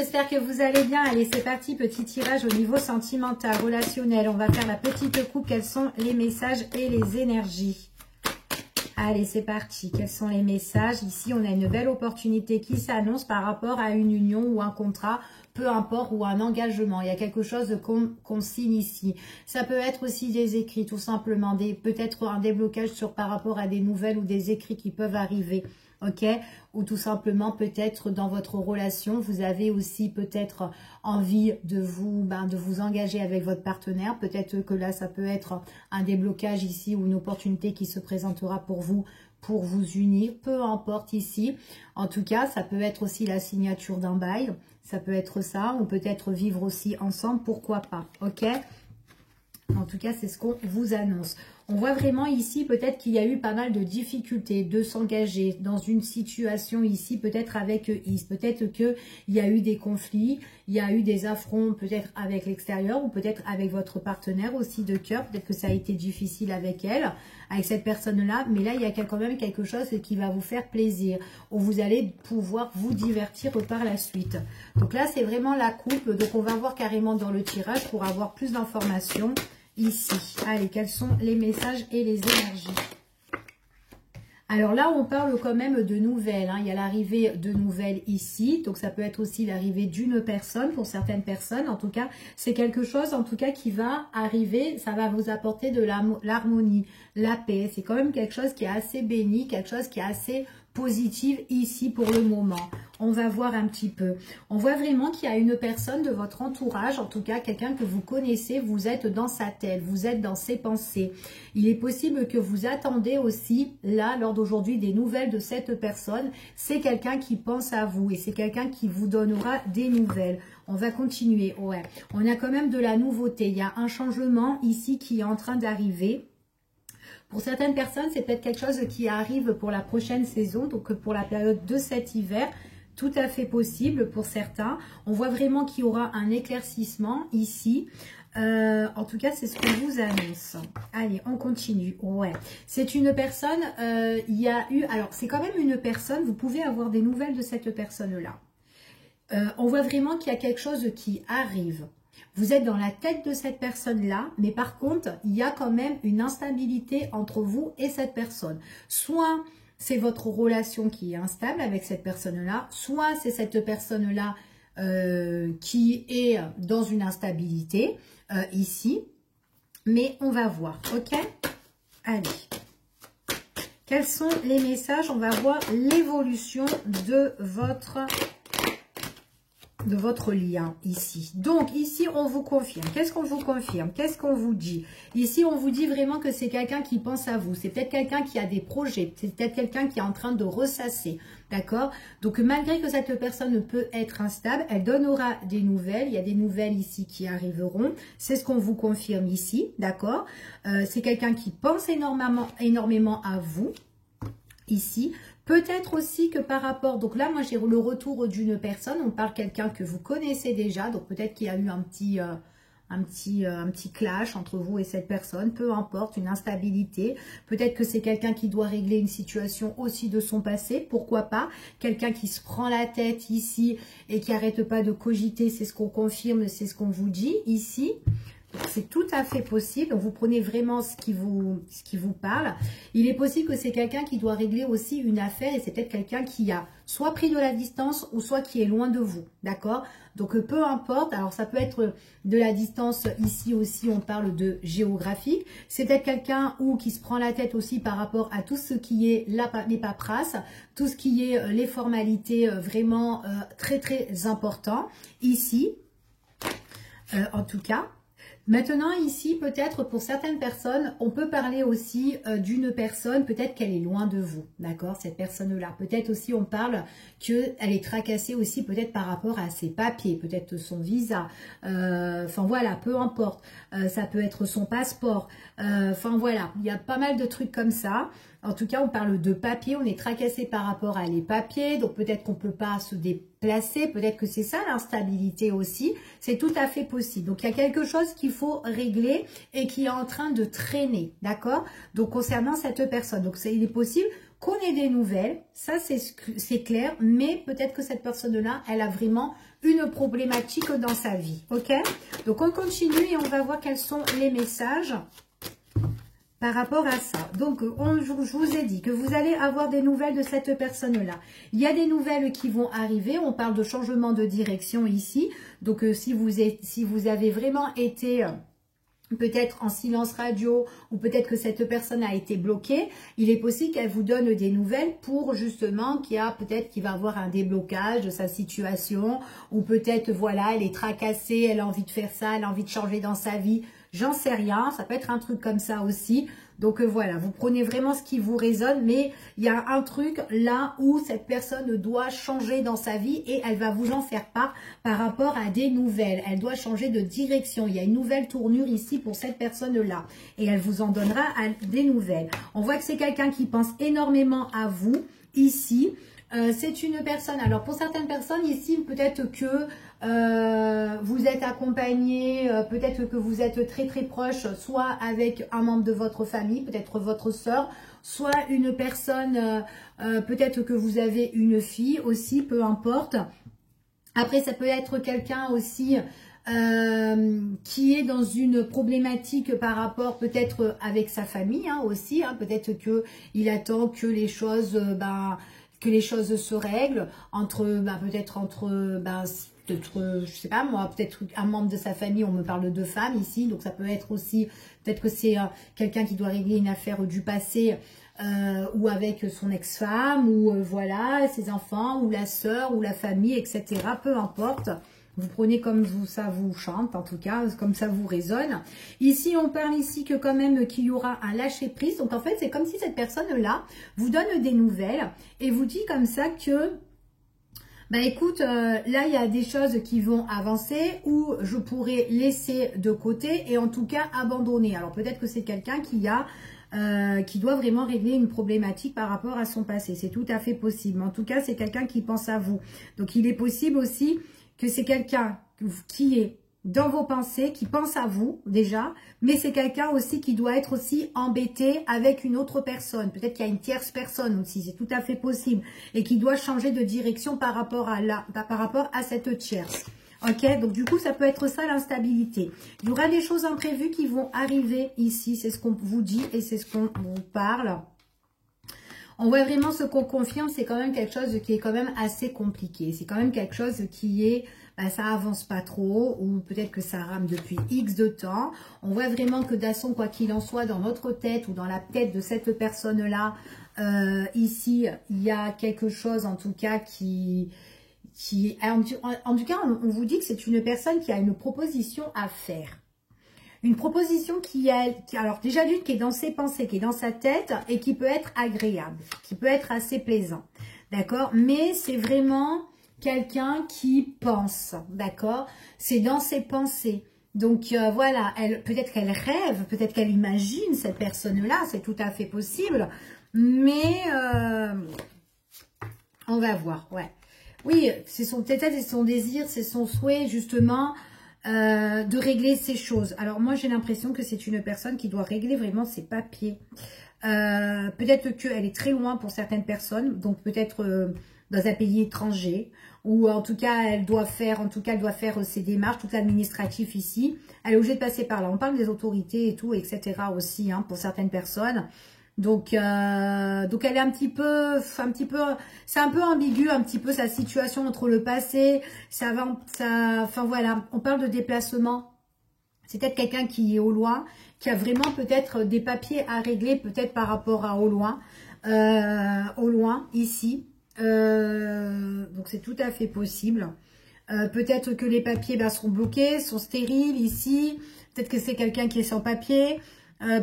j'espère que vous allez bien. Allez, c'est parti, petit tirage au niveau sentimental, relationnel. On va faire la petite coupe. Quels sont les messages et les énergies? Allez, c'est parti. Quels sont les messages? Ici, on a une belle opportunité qui s'annonce par rapport à une union ou un contrat, peu importe, ou un engagement. Il y a quelque chose qu'on signe ici. Ça peut être aussi des écrits, tout simplement. Peut-être un déblocage par rapport à des nouvelles ou des écrits qui peuvent arriver. Ok, ou tout simplement peut-être dans votre relation, vous avez aussi peut-être envie de vous engager avec votre partenaire. Peut-être que là, ça peut être un déblocage ici ou une opportunité qui se présentera pour vous unir. Peu importe ici. En tout cas, ça peut être aussi la signature d'un bail. Ça peut être ça, ou peut-être vivre aussi ensemble. Pourquoi pas? Ok. En tout cas, c'est ce qu'on vous annonce. On voit vraiment ici peut-être qu'il y a eu pas mal de difficultés de s'engager dans une situation ici, peut-être avec Is. Peut-être qu'il y a eu des conflits, il y a eu des affronts peut-être avec l'extérieur ou peut-être avec votre partenaire aussi de cœur. Peut-être que ça a été difficile avec elle, avec cette personne-là. Mais là, il y a quand même quelque chose qui va vous faire plaisir, où vous allez pouvoir vous divertir par la suite. Donc là, c'est vraiment la coupe. Donc on va voir carrément dans le tirage pour avoir plus d'informations. Ici, allez, quels sont les messages et les énergies? Alors là, on parle quand même de nouvelles. Hein. Il y a l'arrivée de nouvelles ici. Donc, ça peut être aussi l'arrivée d'une personne pour certaines personnes. En tout cas, c'est quelque chose en tout cas qui va arriver. Ça va vous apporter de l'harmonie, la paix. C'est quand même quelque chose qui est assez béni, quelque chose qui est assez positif ici pour le moment. On va voir un petit peu. On voit vraiment qu'il y a une personne de votre entourage, en tout cas quelqu'un que vous connaissez, vous êtes dans sa tête, vous êtes dans ses pensées. Il est possible que vous attendez aussi, là, lors d'aujourd'hui, des nouvelles de cette personne. C'est quelqu'un qui pense à vous et c'est quelqu'un qui vous donnera des nouvelles. On va continuer. Ouais. On a quand même de la nouveauté. Il y a un changement ici qui est en train d'arriver. Pour certaines personnes, c'est peut-être quelque chose qui arrive pour la prochaine saison, donc pour la période de cet hiver. Tout à fait possible pour certains. On voit vraiment qu'il y aura un éclaircissement ici. En tout cas, c'est ce qu'on vous annonce. Allez, on continue. Ouais, c'est une personne, il y a eu... Alors, c'est quand même une personne, vous pouvez avoir des nouvelles de cette personne-là. On voit vraiment qu'il y a quelque chose qui arrive. Vous êtes dans la tête de cette personne-là, mais par contre, il y a quand même une instabilité entre vous et cette personne. Soit c'est votre relation qui est instable avec cette personne-là, soit c'est cette personne-là qui est dans une instabilité ici. Mais on va voir, ok? Allez. Quels sont les messages? On va voir l'évolution de votre lien ici. Donc ici on vous confirme. Qu'est-ce qu'on vous confirme? Qu'est-ce qu'on vous dit? Ici on vous dit vraiment que c'est quelqu'un qui pense à vous. C'est peut-être quelqu'un qui a des projets. C'est peut-être quelqu'un qui est en train de ressasser. D'accord? Donc malgré que cette personne peut être instable, elle donnera des nouvelles. Il y a des nouvelles ici qui arriveront. C'est ce qu'on vous confirme ici. D'accord? C'est quelqu'un qui pense énormément à vous. Ici. Peut-être aussi que par rapport, donc là moi j'ai le retour d'une personne, on parle quelqu'un que vous connaissez déjà, donc peut-être qu'il y a eu un petit clash entre vous et cette personne, peu importe, une instabilité. Peut-être que c'est quelqu'un qui doit régler une situation aussi de son passé, pourquoi pas. Quelqu'un qui se prend la tête ici et qui n'arrête pas de cogiter, c'est ce qu'on confirme, c'est ce qu'on vous dit ici. C'est tout à fait possible. Donc, vous prenez vraiment ce qui vous parle. Il est possible que c'est quelqu'un qui doit régler aussi une affaire et c'est peut-être quelqu'un qui a soit pris de la distance ou soit qui est loin de vous. D'accord? Donc, peu importe. Alors, ça peut être de la distance. Ici aussi, on parle de géographique. C'est peut-être quelqu'un qui se prend la tête aussi par rapport à tout ce qui est les paperasses, tout ce qui est les formalités vraiment très, très important. Ici, en tout cas. Maintenant, ici, peut-être pour certaines personnes, on peut parler aussi d'une personne, peut-être qu'elle est loin de vous, d'accord, cette personne-là. Peut-être aussi, on parle qu'elle est tracassée aussi, peut-être par rapport à ses papiers, peut-être son visa, enfin voilà, peu importe. Ça peut être son passeport, enfin voilà, il y a pas mal de trucs comme ça. En tout cas, on parle de papier, on est tracassé par rapport à les papiers, donc peut-être qu'on ne peut pas se déplacer, peut-être que c'est ça l'instabilité aussi, c'est tout à fait possible. Donc, il y a quelque chose qu'il faut régler et qui est en train de traîner, d'accord? Donc, concernant cette personne, donc il est possible qu'on ait des nouvelles, ça c'est clair, mais peut-être que cette personne-là, elle a vraiment une problématique dans sa vie, ok? Donc on continue et on va voir quels sont les messages par rapport à ça. Donc, je vous ai dit que vous allez avoir des nouvelles de cette personne-là. Il y a des nouvelles qui vont arriver. On parle de changement de direction ici. Donc, si vous avez vraiment été peut-être en silence radio ou peut-être que cette personne a été bloquée, il est possible qu'elle vous donne des nouvelles pour justement qu'il va avoir un déblocage de sa situation ou peut-être, voilà, elle est tracassée, elle a envie de faire ça, elle a envie de changer dans sa vie. J'en sais rien, ça peut être un truc comme ça aussi. Donc voilà, vous prenez vraiment ce qui vous résonne, mais il y a un truc là où cette personne doit changer dans sa vie et elle va vous en faire part par rapport à des nouvelles. Elle doit changer de direction. Il y a une nouvelle tournure ici pour cette personne-là et elle vous en donnera des nouvelles. On voit que c'est quelqu'un qui pense énormément à vous ici. C'est une personne, alors pour certaines personnes ici, peut-être que vous êtes accompagné, peut-être que vous êtes très très proche, soit avec un membre de votre famille, peut-être votre sœur, soit une personne, peut-être que vous avez une fille aussi, peu importe. Après, ça peut être quelqu'un aussi qui est dans une problématique par rapport peut-être avec sa famille aussi, peut-être qu'il attend que les choses... que les choses se règlent peut-être je sais pas moi, peut-être un membre de sa famille, on me parle de deux femmes ici, donc ça peut être aussi, peut-être que c'est quelqu'un qui doit régler une affaire du passé ou avec son ex-femme, ou voilà, ses enfants, ou la sœur, ou la famille, etc. Peu importe. Vous prenez comme ça vous chante, en tout cas, comme ça vous résonne. Ici, on parle ici que quand même qu'il y aura un lâcher-prise. Donc, en fait, c'est comme si cette personne-là vous donne des nouvelles et vous dit comme ça que, écoute, là, il y a des choses qui vont avancer ou je pourrais laisser de côté et en tout cas abandonner. Alors, peut-être que c'est quelqu'un qui doit vraiment régler une problématique par rapport à son passé. C'est tout à fait possible. En tout cas, c'est quelqu'un qui pense à vous. Donc, il est possible aussi que c'est quelqu'un qui est dans vos pensées, qui pense à vous déjà, mais c'est quelqu'un aussi qui doit être aussi embêté avec une autre personne. Peut-être qu'il y a une tierce personne aussi, c'est tout à fait possible, et qui doit changer de direction par rapport à cette tierce. Ok, donc du coup, ça peut être ça l'instabilité. Il y aura des choses imprévues qui vont arriver ici, c'est ce qu'on vous dit et c'est ce qu'on vous parle. On voit vraiment ce qu'on confirme, c'est quand même quelque chose qui est quand même assez compliqué. C'est quand même quelque chose qui est, ça avance pas trop, ou peut-être que ça rame depuis X de temps. On voit vraiment que d'asson, quoi qu'il en soit, dans notre tête ou dans la tête de cette personne-là, ici, il y a quelque chose en tout cas en tout cas, on vous dit que c'est une personne qui a une proposition à faire. Une proposition alors déjà d'une qui est dans ses pensées, qui est dans sa tête et qui peut être agréable, qui peut être assez plaisant, d'accord? Mais c'est vraiment quelqu'un qui pense, d'accord? C'est dans ses pensées. Donc voilà, peut-être qu'elle rêve, peut-être qu'elle imagine cette personne-là, c'est tout à fait possible, mais on va voir, ouais. Oui, c'est peut-être c'est son désir, c'est son souhait justement de régler ces choses. Alors moi j'ai l'impression que c'est une personne qui doit régler vraiment ses papiers. Peut-être qu'elle est très loin pour certaines personnes, donc peut-être dans un pays étranger, ou en tout cas elle doit faire ses démarches, tout l'administratif ici. Elle est obligée de passer par là. On parle des autorités et tout, etc. aussi pour certaines personnes. Donc elle est un petit peu, c'est un peu ambigu, un petit peu sa situation entre le passé, enfin voilà, on parle de déplacement. C'est peut-être quelqu'un qui est au loin, qui a vraiment peut-être des papiers à régler, peut-être par rapport à au loin ici. Donc c'est tout à fait possible. Peut-être que les papiers sont bloqués, sont stériles ici. Peut-être que c'est quelqu'un qui est sans papier.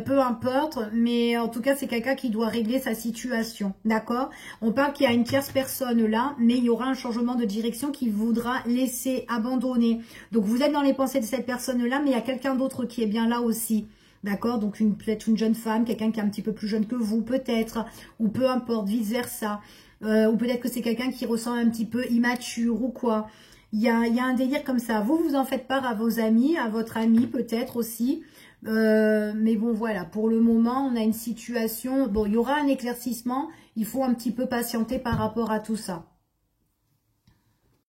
Peu importe, mais en tout cas, c'est quelqu'un qui doit régler sa situation, d'accord? On parle qu'il y a une tierce personne là, mais il y aura un changement de direction qui voudra laisser abandonner. Donc, vous êtes dans les pensées de cette personne-là, mais il y a quelqu'un d'autre qui est bien là aussi, d'accord? Donc, peut-être une jeune femme, quelqu'un qui est un petit peu plus jeune que vous, peut-être, ou peu importe, vice-versa. Ou peut-être que c'est quelqu'un qui ressent un petit peu immature ou quoi. Il y a un délire comme ça. Vous en faites part à vos amis, à votre ami peut-être aussi. Mais bon, voilà, pour le moment, on a une situation... Bon, il y aura un éclaircissement. Il faut un petit peu patienter par rapport à tout ça.